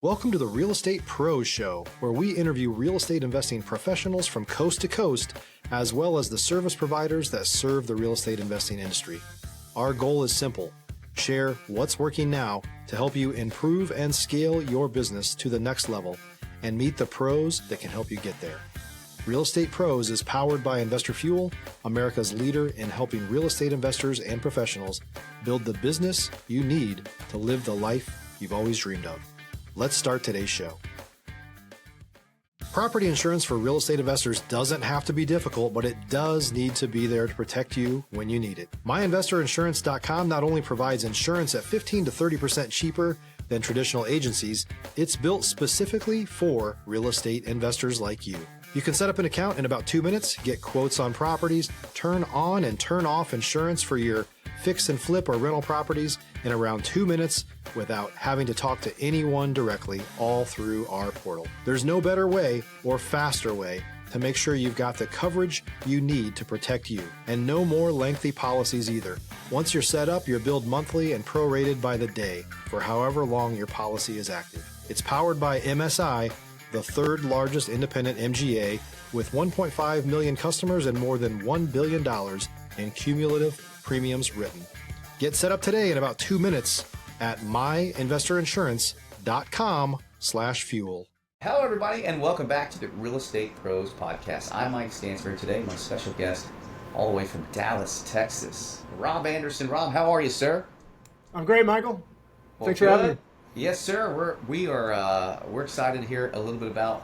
Welcome to the Real Estate Pros Show, where we interview real estate investing professionals from coast to coast, as well as the service providers that serve the real estate investing industry. Our goal is simple: share what's working now to help you improve and scale your business to the next level and meet the pros that can help you get there. Real Estate Pros is powered by Investor Fuel, America's leader in helping real estate investors and professionals build the business you need to live the life you've always dreamed of. Let's start today's show. Property insurance for real estate investors doesn't have to be difficult, but it does need to be there to protect you when you need it. MyInvestorInsurance.com not only provides insurance at 15 to 30% cheaper than traditional agencies, it's built specifically for real estate investors like you. You can set up an account in about 2 minutes, get quotes on properties, turn on and turn off insurance for your fix and flip or rental properties in around 2 minutes without having to talk to anyone directly, all through our portal. There's no better way or faster way to make sure you've got the coverage you need to protect you, and no more lengthy policies either. Once you're set up, you're billed monthly and prorated by the day for however long your policy is active. It's powered by MSI, the third largest independent MGA, with 1.5 million customers and more than $1 billion in cumulative premiums written. Get set up today in about 2 minutes at myinvestorinsurance.com/fuel. Hello, everybody, and welcome back to the Real Estate Pros Podcast. I'm Mike Stansbury. Today, my special guest, all the way from Dallas, Texas, Rob Anderson. Rob, how are you, sir? I'm great, Michael. Well, Thanks for having me. Yes, sir. We're excited to hear a little bit about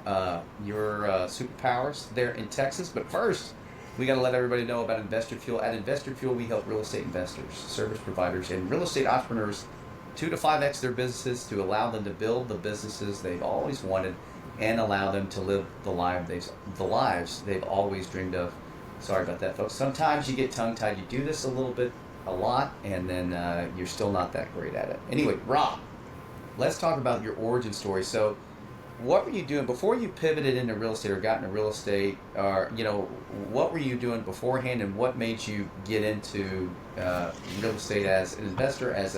your superpowers there in Texas. But first, we got to let everybody know about Investor Fuel. At Investor Fuel, we help real estate investors, service providers, and real estate entrepreneurs 2 to 5x their businesses to allow them to build the businesses they've always wanted and allow them to live the lives they've always dreamed of. Sorry about that, folks. Sometimes you get tongue-tied. You do this a lot, and then you're still not that great at it. Anyway, Rob, let's talk about your origin story. So, what were you doing before you pivoted into real estate or got into real estate? Or what were you doing beforehand, and what made you get into real estate as an investor, as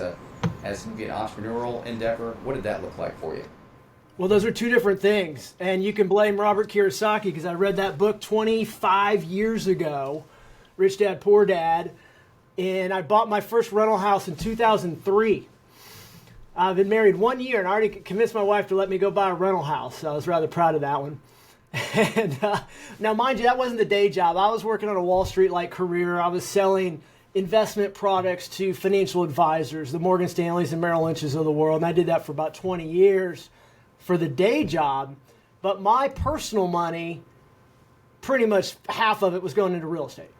maybe an entrepreneurial endeavor? What did that look like for you? Well, those are two different things, and you can blame Robert Kiyosaki because I read that book 25 years ago, Rich Dad Poor Dad, and I bought my first rental house in 2003. I've been married 1 year and I already convinced my wife to let me go buy a rental house. So I was rather proud of that one. And now, mind you, that wasn't the day job. I was working on a Wall Street-like career. I was selling investment products to financial advisors, the Morgan Stanleys and Merrill Lynch's of the world. And I did that for about 20 years for the day job. But my personal money, pretty much half of it was going into real estate.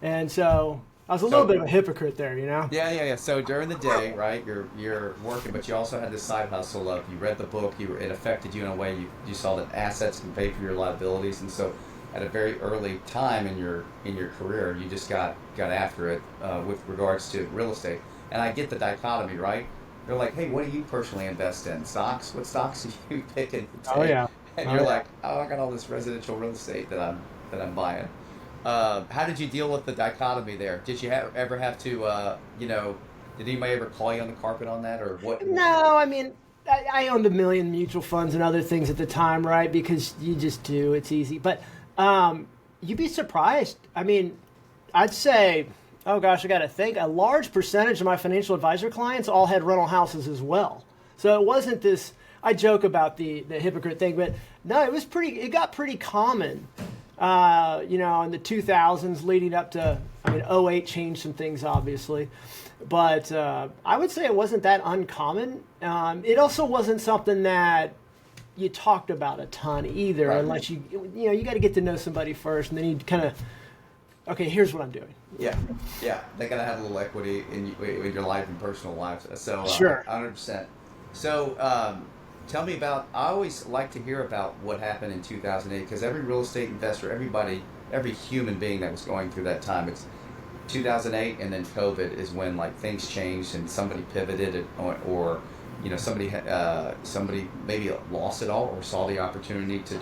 And so I was a little bit of a hypocrite there, you know? Yeah. So during the day, right, you're working, but you also had this side hustle of you read the book, it affected you in a way you saw that assets can pay for your liabilities, and so at a very early time in your career, you just got after it with regards to real estate. And I get the dichotomy, right? They're like, hey, what do you personally invest in? Stocks? What stocks are you picking? Oh yeah. And you're like, I got all this residential real estate that I'm buying. How did you deal with the dichotomy there? Did you ever have to, did anybody ever call you on the carpet on that, or what? No, I mean, I owned a million mutual funds and other things at the time, right? Because you just do, it's easy. But you'd be surprised. I mean, I'd say, oh gosh, I got to think, a large percentage of my financial advisor clients all had rental houses as well. So it wasn't this, I joke about the hypocrite thing, but no, it got pretty common. In the 2000s leading up to, 08 changed some things, obviously. But I would say it wasn't that uncommon. It also wasn't something that you talked about a ton either, right, unless you got to get to know somebody first, and then you kind of, okay, here's what I'm doing. Yeah. They got to have a little equity in your life and personal life. So sure. 100%. So, tell me about, I always like to hear about what happened in 2008, because every real estate investor, every human being that was going through that time, it's 2008 and then COVID is when things changed and somebody pivoted or somebody maybe lost it all or saw the opportunity to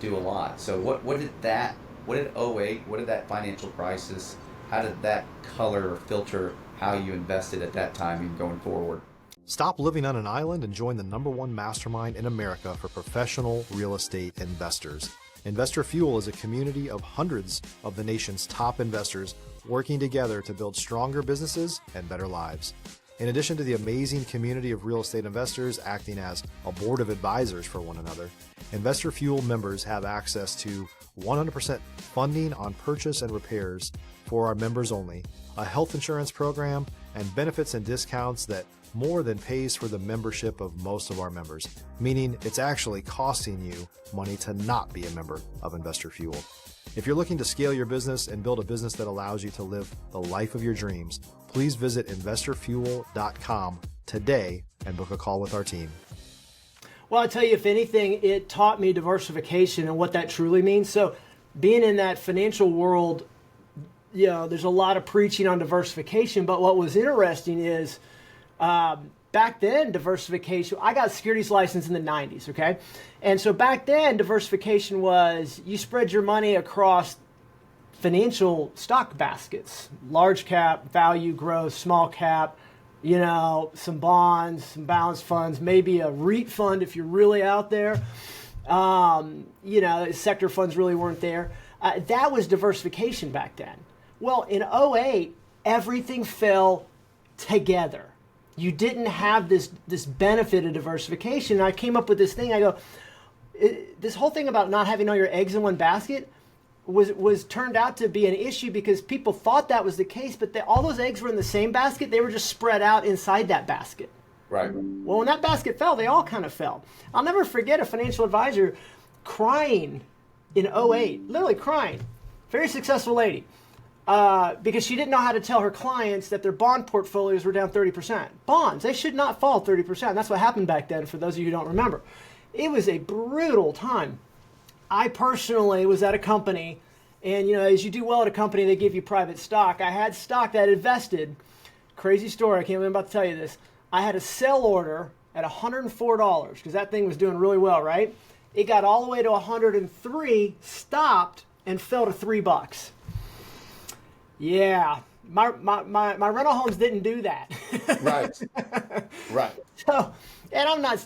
do a lot. So what did 08, what did that financial crisis, how did that color or filter how you invested at that time and going forward? Stop living on an island and join the #1 mastermind in America for professional real estate investors. Investor Fuel is a community of hundreds of the nation's top investors working together to build stronger businesses and better lives. In addition to the amazing community of real estate investors acting as a board of advisors for one another, Investor Fuel members have access to 100% funding on purchase and repairs for our members only, a health insurance program, and benefits and discounts that more than pays for the membership of most of our members, meaning it's actually costing you money to not be a member of Investor Fuel. If you're looking to scale your business and build a business that allows you to live the life of your dreams, please visit investorfuel.com today and book a call with our team. Well, I'll tell you, if anything, it taught me diversification and what that truly means. So being in that financial world, there's a lot of preaching on diversification, but what was interesting is back then, diversification, I got a securities license in the 90s, okay? And so back then, diversification was you spread your money across financial stock baskets, large cap, value, growth, small cap, some bonds, some balanced funds, maybe a REIT fund if you're really out there. Sector funds really weren't there. That was diversification back then. Well, in 2008, everything fell together. You didn't have this benefit of diversification. And I came up with this thing. I go, this whole thing about not having all your eggs in one basket was turned out to be an issue because people thought that was the case, but all those eggs were in the same basket. They were just spread out inside that basket. Right. Well, when that basket fell, they all kind of fell. I'll never forget a financial advisor crying in 2008, literally crying. Very successful lady. Because she didn't know how to tell her clients that their bond portfolios were down 30%. Bonds, they should not fall 30%. That's what happened back then, for those of you who don't remember. It was a brutal time. I personally was at a company, and as you do well at a company, they give you private stock. I had stock that invested. Crazy story, I can't believe I'm about to tell you this. I had a sell order at $104 because that thing was doing really well, right? It got all the way to 103, stopped, and fell to $3. Yeah, my rental homes didn't do that. Right. So, and I'm not,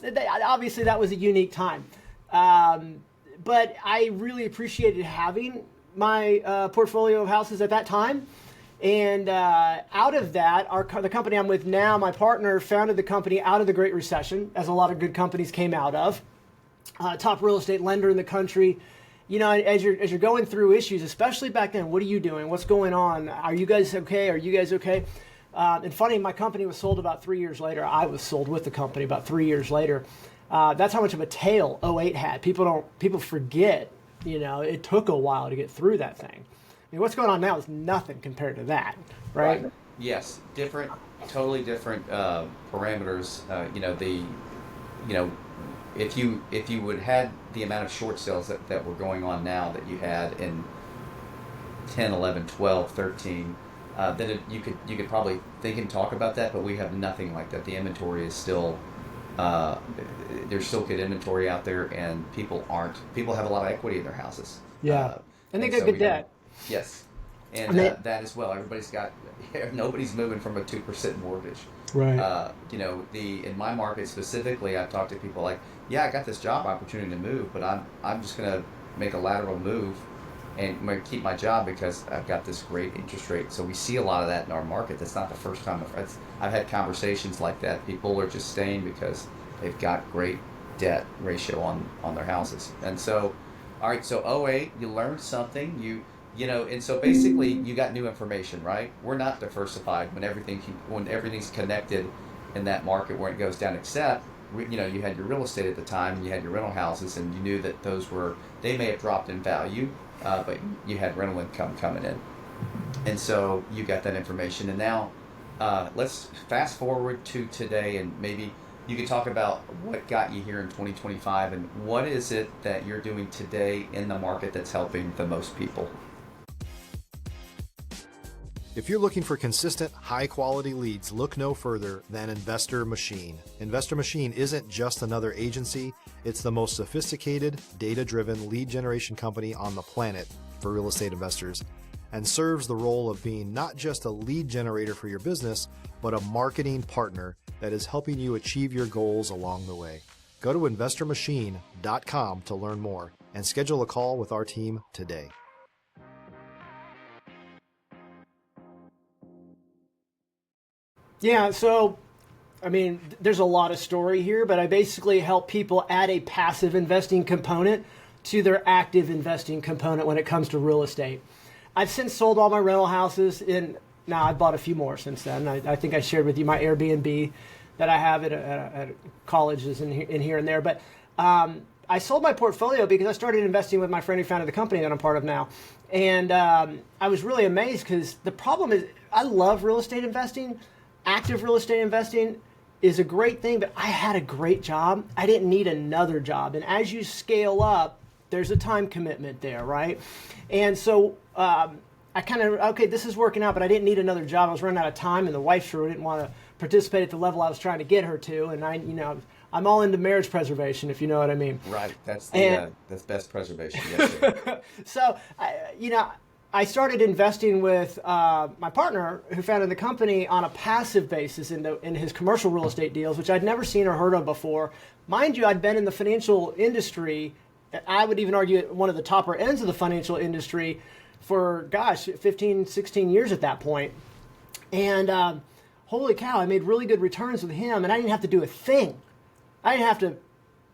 obviously that was a unique time. But I really appreciated having my portfolio of houses at that time. And out of that, the company I'm with now, my partner founded the company out of the Great Recession, as a lot of good companies came out of. Top real estate lender in the country. As you're going through issues, especially back then, what are you doing? What's going on? Are you guys okay? Are you guys okay? And funny, my company was sold about 3 years later. I was sold with the company about 3 years later. That's how much of a tail 2008 had. People forget, it took a while to get through that thing. I mean, what's going on now is nothing compared to that, right? Yes, totally different parameters. If you would had the amount of short sales that were going on now that you had in 10, 11, 12, 13, then you could probably think and talk about that, but we have nothing like that. The inventory is still there's still good inventory out there, and people have a lot of equity in their houses. Yeah, and they got good debt. Yes, and that as well. Nobody's moving from a 2% mortgage. Right. In my market specifically, I've talked to people like, yeah, I got this job opportunity to move, but I'm just going to make a lateral move and I'm going to keep my job because I've got this great interest rate. So we see a lot of that in our market. That's not the first time I've had conversations like that. People are just staying because they've got great debt ratio on their houses. And so, all right, so 2008, you learned something. And so basically you got new information, right? We're not diversified when everything's connected in that market where it goes down, except, you had your real estate at the time, and you had your rental houses, and you knew that they may have dropped in value, but you had rental income coming in. And so you got that information. And now let's fast forward to today, and maybe you could talk about what got you here in 2025 and what is it that you're doing today in the market that's helping the most people. If you're looking for consistent, high-quality leads, look no further than Investor Machine. Investor Machine isn't just another agency. It's the most sophisticated, data-driven lead generation company on the planet for real estate investors. and serves the role of being not just a lead generator for your business, but a marketing partner that is helping you achieve your goals along the way. Go to investormachine.com to learn more and schedule a call with our team today. Yeah, so, I mean, there's a lot of story here, but I basically help people add a passive investing component to their active investing component when it comes to real estate. I've since sold all my rental houses, and now I've bought a few more since then. I think I shared with you my Airbnb that I have at colleges in here and there. But I sold my portfolio because I started investing with my friend who founded the company that I'm part of now. And I was really amazed because the problem is I love real estate investing. Active real estate investing is a great thing, but I had a great job. I didn't need another job. And as you scale up, there's a time commitment there, right? And so I kind of, okay, this is working out, but I didn't need another job. I was running out of time, and the wife sure didn't want to participate at the level I was trying to get her to. And I'm all into marriage preservation, if you know what I mean. Right. That's best preservation. Yes, sir. So, I started investing with my partner who founded the company on a passive basis in his commercial real estate deals, which I'd never seen or heard of before. Mind you, I'd been in the financial industry. I would even argue at one of the topper ends of the financial industry for, 15, 16 years at that point. And holy cow, I made really good returns with him, and I didn't have to do a thing. I didn't have to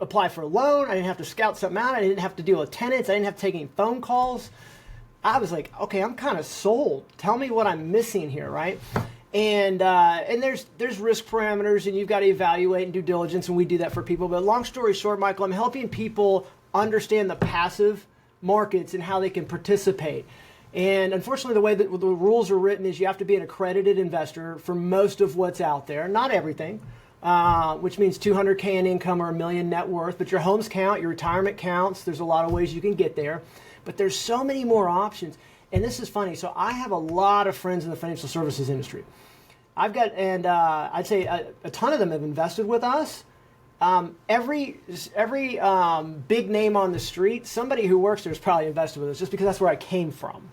apply for a loan. I didn't have to scout something out. I didn't have to deal with tenants. I didn't have to take any phone calls. I was like, okay, I'm kind of sold. Tell me what I'm missing here, right? And there's risk parameters, and you've got to evaluate and due diligence, and we do that for people. But long story short, Michael, I'm helping people understand the passive markets and how they can participate. And unfortunately, the way that the rules are written is you have to be an accredited investor for most of what's out there. Not everything, which means 200K in income or $1 million net worth. But your homes count, your retirement counts. There's a lot of ways you can get there. But there's so many more options. And this is funny. So I have a lot of friends in the financial services industry. I've got, and I'd say a ton of them have invested with us. Every big name on the street, somebody who works there has probably invested with us just because that's where I came from,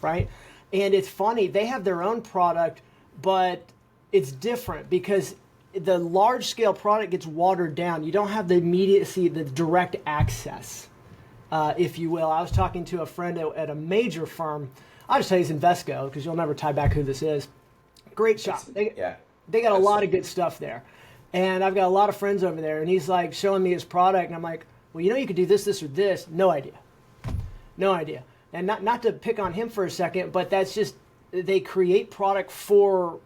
right? And it's funny, they have their own product, but it's different because the large scale product gets watered down. You don't have the immediacy, the direct access, if you will. I was talking to a friend at a major firm. I'll just tell you it's Invesco because you'll never tie back who this is. Great shop. They got a lot of good stuff there. And I've got a lot of friends over there, and he's like showing me his product, and I'm like, well, you could do this, this, or this. No idea. And not to pick on him for a second, but that's just, they create product for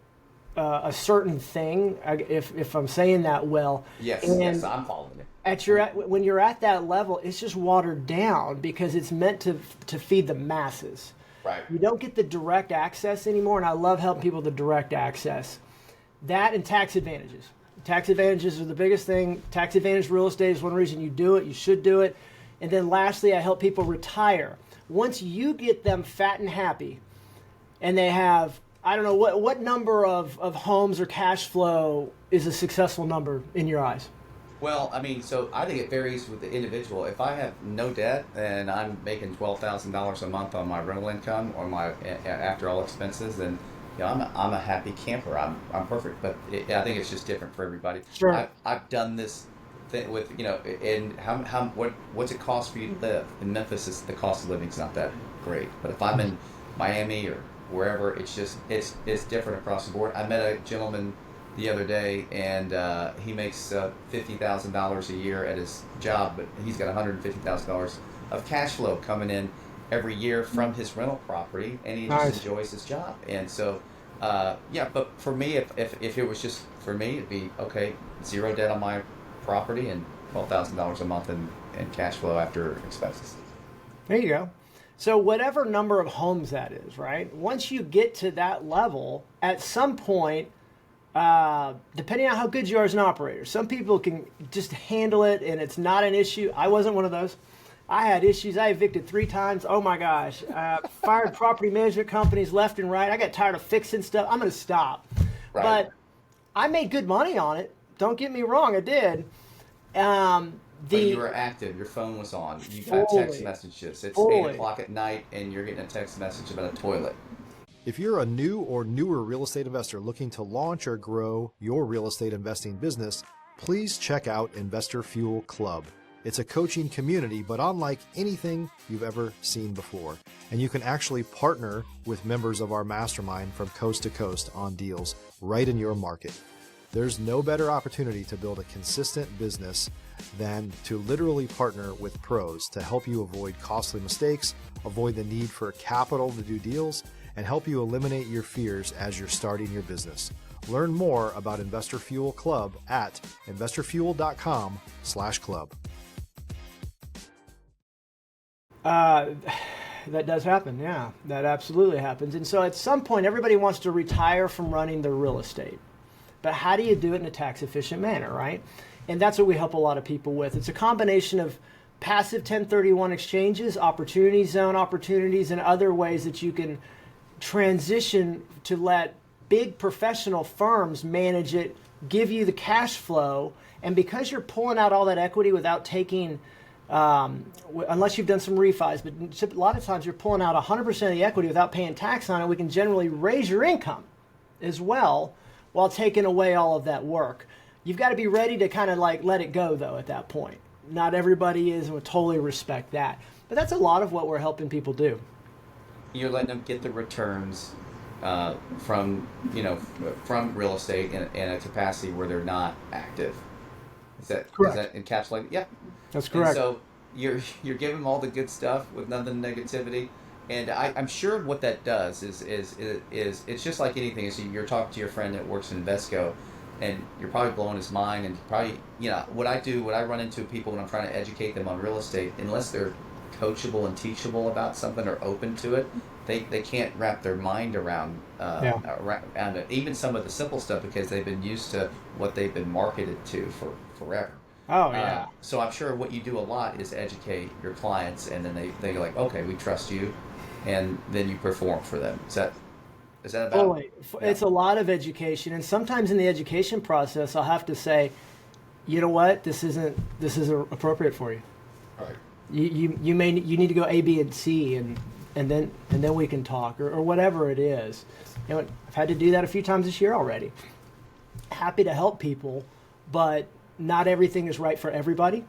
a certain thing, if I'm saying that well. Yes, I'm following it. When you're at that level, it's just watered down because it's meant to feed the masses. Right. You don't get the direct access anymore, and I love helping people with the direct access. That and tax advantages. Tax advantages are the biggest thing. Tax advantage real estate is one reason you do it. You should do it. And then lastly, I help people retire. Once you get them fat and happy, and they have, I don't know, what number of homes or cash flow is a successful number in your eyes? Well, so I think it varies with the individual. If I have no debt and I'm making $12,000 a month on my rental income or my after all expenses, then I'm a happy camper. I'm perfect. But I think it's just different for everybody. Sure. I've done this thing with and what's it cost for you to live in Memphis? The cost of living is not that great. But if I'm in Miami or wherever, it's different across the board. I met a gentleman the other day, and he makes $50,000 a year at his job, but he's got $150,000 of cash flow coming in every year from his rental property, and he just enjoys his job. And so, but for me, if it was just for me, it'd be okay, zero debt on my property and $12,000 a month in cash flow after expenses. There you go. So whatever number of homes that is, right? Once you get to that level, at some point, depending on how good you are as an operator, some people can just handle it and it's not an issue. I wasn't one of those. I had issues. I evicted 3 times. Oh my gosh. Fired property management companies left and right. I got tired of fixing stuff. I'm going to stop. Right. But I made good money on it. Don't get me wrong, I did. But you were active. Your phone was on. You got text messages. It's 8 o'clock at night, and you're getting a text message about a toilet. If you're a new or newer real estate investor looking to launch or grow your real estate investing business, please check out Investor Fuel Club. It's a coaching community, but unlike anything you've ever seen before. And you can actually partner with members of our mastermind from coast to coast on deals right in your market. There's no better opportunity to build a consistent business than to literally partner with pros to help you avoid costly mistakes, avoid the need for capital to do deals, and help you eliminate your fears as you're starting your business. Learn more about Investor Fuel Club at investorfuel.com/club. That does happen, yeah. That absolutely happens. And so at some point, everybody wants to retire from running their real estate. But how do you do it in a tax-efficient manner, right? And that's what we help a lot of people with. It's a combination of passive 1031 exchanges, opportunity zone opportunities, and other ways that you can transition to let big professional firms manage it, give you the cash flow, and because you're pulling out all that equity without taking, unless you've done some refis, but a lot of times you're pulling out 100% of the equity without paying tax on it, we can generally raise your income as well while taking away all of that work. You've got to be ready to kind of like let it go, though, at that point. Not everybody is, and we totally respect that. But that's a lot of what we're helping people do. You're letting them get the returns from real estate in a capacity where they're not active. Is that encapsulated? Yeah, that's correct. And so you're giving them all the good stuff with none of the negativity. And I'm sure what that does is it's just like anything. So you're talking to your friend that works in Invesco, and you're probably blowing his mind. And probably, what I run into people when I'm trying to educate them on real estate, unless they're coachable and teachable about something or open to it, they can't wrap their mind around it. Even some of the simple stuff, because they've been used to what they've been marketed to for forever. Oh, yeah. So I'm sure what you do a lot is educate your clients, and then they go like, okay, we trust you. And then you perform for them. Is that about? Totally. Yeah. It's a lot of education, and sometimes in the education process, I'll have to say, you know what, this isn't appropriate for you. Right. You need to go A, B, and C, and then we can talk, or whatever it is. I've had to do that a few times this year already. Happy to help people, but not everything is right for everybody,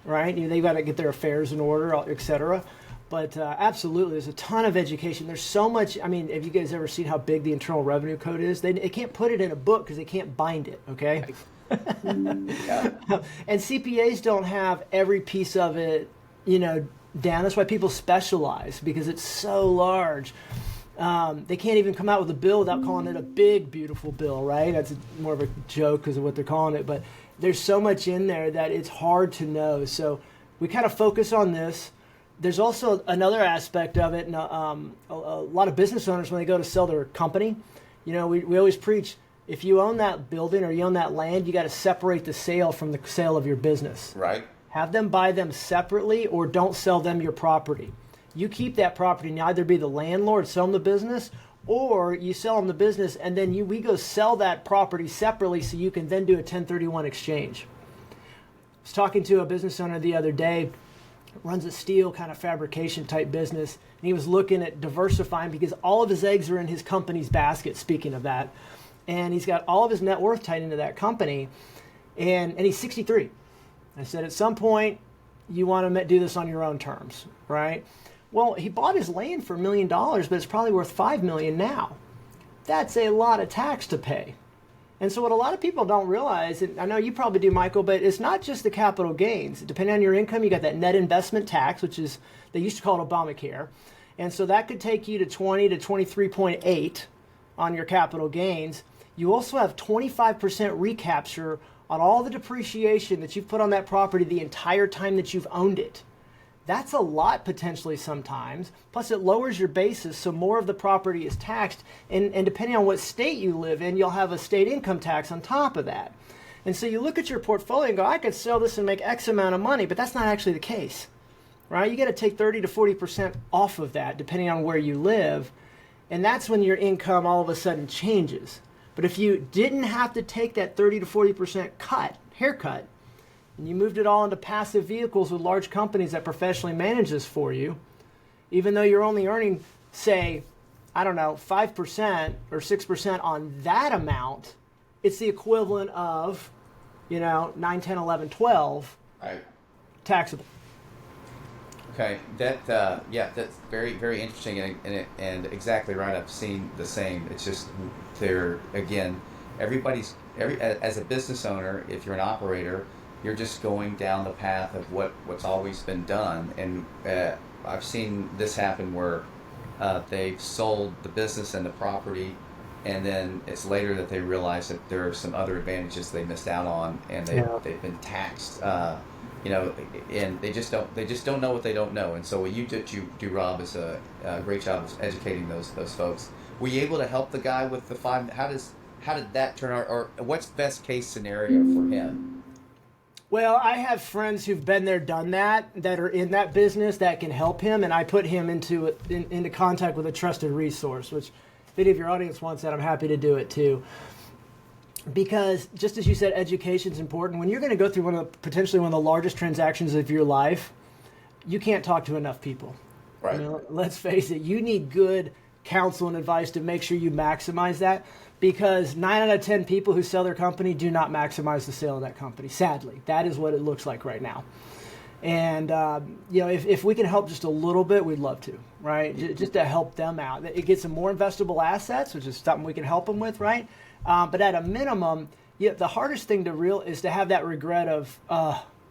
right? They've got to get their affairs in order, etc. But absolutely, there's a ton of education. There's so much. I mean, have you guys ever seen how big the Internal Revenue Code is? They can't put it in a book because they can't bind it, okay? And CPAs don't have every piece of it, down. That's why people specialize, because it's so large. They can't even come out with a bill without calling it a big, beautiful bill, right? That's more of a joke because of what they're calling it. But there's so much in there that it's hard to know. So we kind of focus on this. There's also another aspect of it, and a lot of business owners, when they go to sell their company, we always preach, if you own that building or you own that land, you got to separate the sale from the sale of your business. Right. Have them buy them separately, or don't sell them your property. You keep that property, and either be the landlord, sell them the business, or you sell them the business, and then we go sell that property separately so you can then do a 1031 exchange. I was talking to a business owner the other day, runs a steel kind of fabrication type business, and he was looking at diversifying because all of his eggs are in his company's basket, speaking of that, and he's got all of his net worth tied into that company, and he's 63. I said, at some point you want to do this on your own terms, right? Well, he bought his land for $1 million, but it's probably worth $5 million now. That's a lot of tax to pay. And so what a lot of people don't realize, and I know you probably do, Michael, but it's not just the capital gains. Depending on your income, you got that net investment tax, which is, they used to call it Obamacare. And so that could take you to 20 to 23.8 on your capital gains. You also have 25% recapture on all the depreciation that you've put on that property the entire time that you've owned it. That's a lot potentially sometimes. Plus it lowers your basis, so more of the property is taxed. And depending on what state you live in, you'll have a state income tax on top of that. And so you look at your portfolio and go, I could sell this and make X amount of money, but that's not actually the case, right? You got to take 30 to 40% off of that depending on where you live. And that's when your income all of a sudden changes. But if you didn't have to take that 30 to 40% haircut, and you moved it all into passive vehicles with large companies that professionally manage this for you, even though you're only earning, say, I don't know, 5% or 6% on that amount, it's the equivalent of, 9, 10, 11, 12 Right. taxable. Okay, that's very, very interesting, and exactly right. I've seen the same. It's just they're again, as a business owner, if you're an operator, you're just going down the path of what's always been done, and I've seen this happen where they've sold the business and the property, and then it's later that they realize that there are some other advantages they missed out on, and they've been taxed. And they just don't know what they don't know. And so what you do, Rob, is a great job of educating those folks. Were you able to help the guy with the 5? How did that turn out, or what's best case scenario for him? Well, I have friends who've been there, done that are in that business that can help him, and I put him into contact with a trusted resource. Which, if any of your audience wants that, I'm happy to do it too. Because just as you said, education is important. When you're going to go through potentially one of the largest transactions of your life, you can't talk to enough people. Right. Let's face it, you need good counsel and advice to make sure you maximize that, because 9 out of 10 people who sell their company do not maximize the sale of that company. Sadly, that is what it looks like right now. And if we can help just a little bit, we'd love to, right? Just to help them out. It gets them more investable assets, which is something we can help them with, right? But at a minimum, the hardest thing is to have that regret of,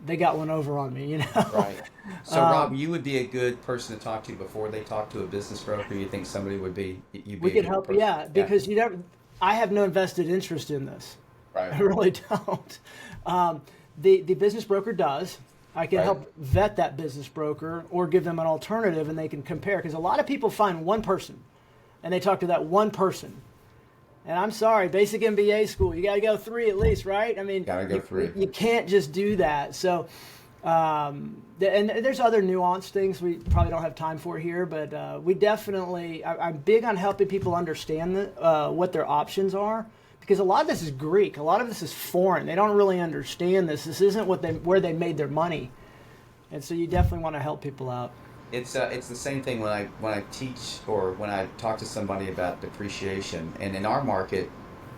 they got one over on me, Right. So, Rob, you would be a good person to talk to before they talk to a business broker. You think somebody would be? We could help, because I have no invested interest in this. Right. I really don't. The business broker does. I can help vet that business broker or give them an alternative, and they can compare. Because a lot of people find one person, and they talk to that one person. And I'm sorry, basic MBA school, you got to go 3 at least, right? I mean, gotta go 3. You can't just do that. So, and there's other nuanced things we probably don't have time for here, but we definitely, I'm big on helping people understand what their options are, because a lot of this is Greek, a lot of this is foreign. They don't really understand this. This isn't where they made their money, and so you definitely want to help people out. It's the same thing when I teach or when I talk to somebody about depreciation. And in our market,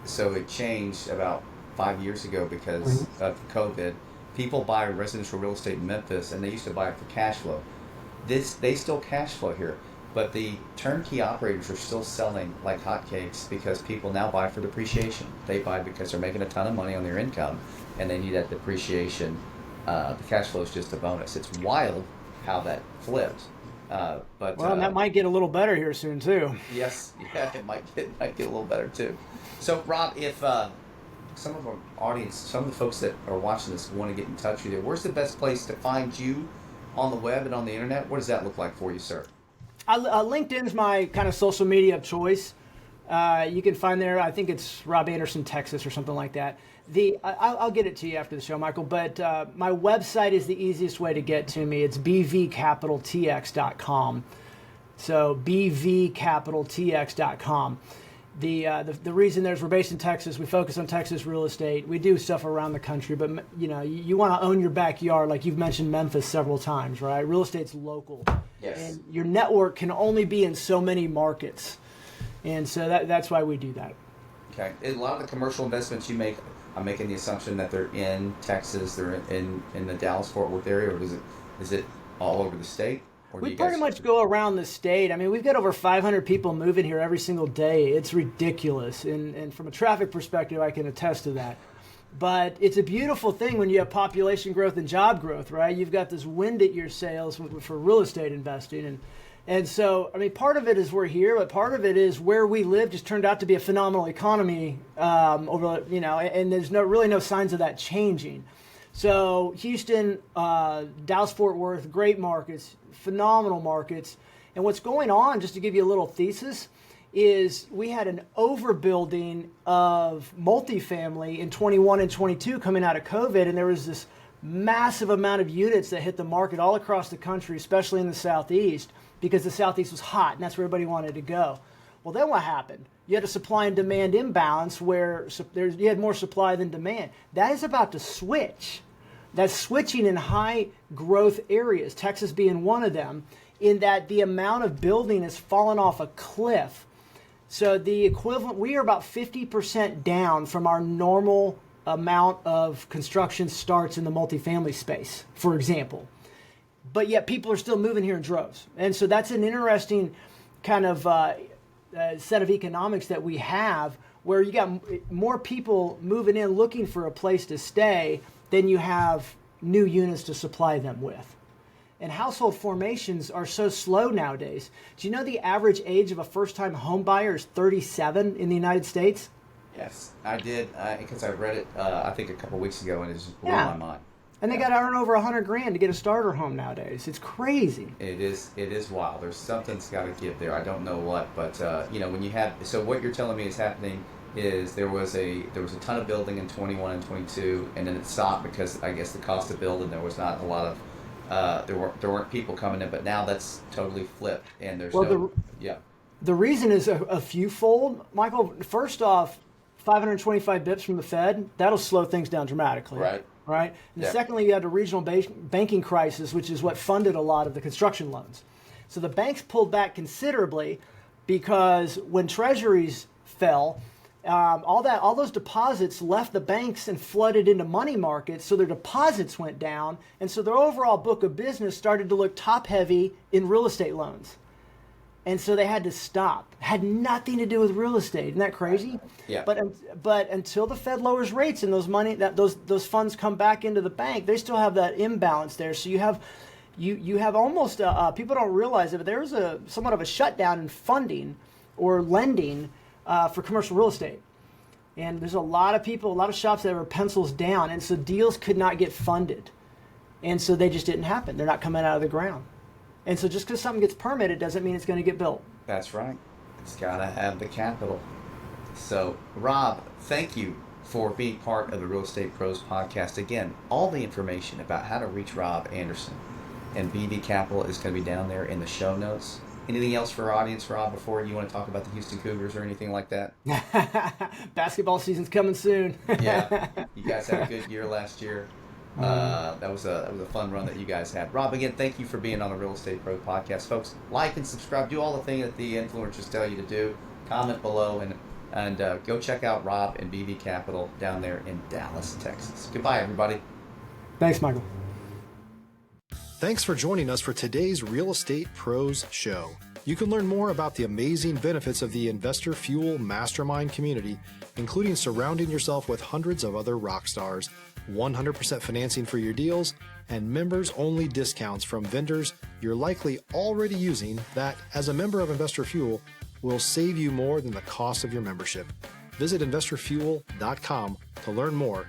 so it changed about 5 years ago because of COVID. People buy residential real estate in Memphis, and they used to buy it for cash flow. They still cash flow here, but the turnkey operators are still selling like hotcakes because people now buy for depreciation. They buy because they're making a ton of money on their income, and they need that depreciation. The cash flow is just a bonus. It's wild how that flipped, but that might get a little better here soon too. Yes, it might get a little better too. So, Rob, if some of our audience, some of the folks that are watching this want to get in touch with you, where's the best place to find you on the web and on the internet? What does that look like for you, sir? LinkedIn's my kind of social media of choice. You can find there, I think it's Rob Anderson, Texas, or something like that. I'll get it to you after the show, Michael, but my website is the easiest way to get to me. It's bvcapitaltx.com. So bvcapitaltx.com. The reason we're based in Texas, we focus on Texas real estate. We do stuff around the country, but you want to own your backyard, like you've mentioned Memphis several times, right? Real estate's local. Yes. And your network can only be in so many markets. And so that's why we do that. Okay. A lot of the commercial investments you make, I'm making the assumption that they're in Texas, they're in the Dallas-Fort Worth area, or is it all over the state? Or we pretty much go around the state. I mean, we've got over 500 people moving here every single day. It's ridiculous. And from a traffic perspective, I can attest to that. But it's a beautiful thing when you have population growth and job growth, right? You've got this wind at your sails for real estate investing. And so, I mean, part of it is we're here, but part of it is where we live just turned out to be a phenomenal economy and there's really no signs of that changing. So Houston, Dallas-Fort Worth, great markets, phenomenal markets. And what's going on, just to give you a little thesis, is we had an overbuilding of multifamily in 21 and 22 coming out of COVID, and there was this massive amount of units that hit the market all across the country, especially in the Southeast, because the Southeast was hot, and that's where everybody wanted to go. Well, then what happened? You had a supply and demand imbalance where you had more supply than demand. That is about to switch. that's switching in high growth areas, Texas being one of them, in that the amount of building has fallen off a cliff. So the equivalent, we are about 50% down from our normal amount of construction starts in the multifamily space, for example. But yet people are still moving here in droves. And so that's an interesting kind of set of economics that we have, where you got more people moving in looking for a place to stay than you have new units to supply them with. And household formations are so slow nowadays. Do you know the average age of a first-time home buyer is 37 in the United States? Yes, I did, because I read it, I think a couple weeks ago, and it just blew my mind. And they got to earn over $100,000 to get a starter home nowadays. It's crazy. It is wild. There's something's got to give there. I don't know what, but when you have, so what you're telling me is happening is there was a ton of building in 21 and 22, and then it stopped because I guess the cost of building, there was not a lot of there weren't people coming in, but now that's totally flipped, and there's The reason is a few-fold, Michael. First off, 525 bips from the Fed, that'll slow things down dramatically. Right. And secondly, you had a regional banking crisis, which is what funded a lot of the construction loans. So the banks pulled back considerably because when treasuries fell, all those deposits left the banks and flooded into money markets, so their deposits went down, and so their overall book of business started to look top-heavy in real estate loans. And so they had to stop. Had nothing to do with real estate. Isn't that crazy? Yeah. But until the Fed lowers rates and those funds come back into the bank, they still have that imbalance there. So you have almost people don't realize it, but there was somewhat of a shutdown in funding or lending for commercial real estate. And there's a lot of shops that were pencils down, and so deals could not get funded, and so they just didn't happen. They're not coming out of the ground. And so just because something gets permitted doesn't mean it's going to get built. That's right. It's got to have the capital. So, Rob, thank you for being part of the Real Estate Pros podcast. Again, all the information about how to reach Rob Anderson and BV Capital is going to be down there in the show notes. Anything else for our audience, Rob, before you want to talk about the Houston Cougars or anything like that? Basketball season's coming soon. Yeah. You guys had a good year last year. That was a fun run that you guys had. Rob, again, thank you for being on the Real Estate Pro podcast. Folks, like and subscribe. Do all the things that the influencers tell you to do. Comment below and go check out Rob and BV Capital down there in Dallas, Texas. Goodbye, everybody. Thanks, Michael. Thanks for joining us for today's Real Estate Pros show. You can learn more about the amazing benefits of the Investor Fuel Mastermind community, including surrounding yourself with hundreds of other rock stars, 100% financing for your deals, and members-only discounts from vendors you're likely already using that, as a member of Investor Fuel, will save you more than the cost of your membership. Visit investorfuel.com to learn more.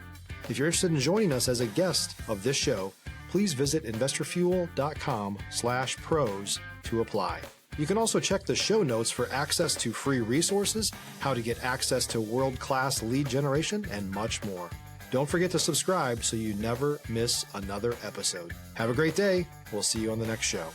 If you're interested in joining us as a guest of this show, please visit investorfuel.com/pros to apply. You can also check the show notes for access to free resources, how to get access to world-class lead generation, and much more. Don't forget to subscribe so you never miss another episode. Have a great day. We'll see you on the next show.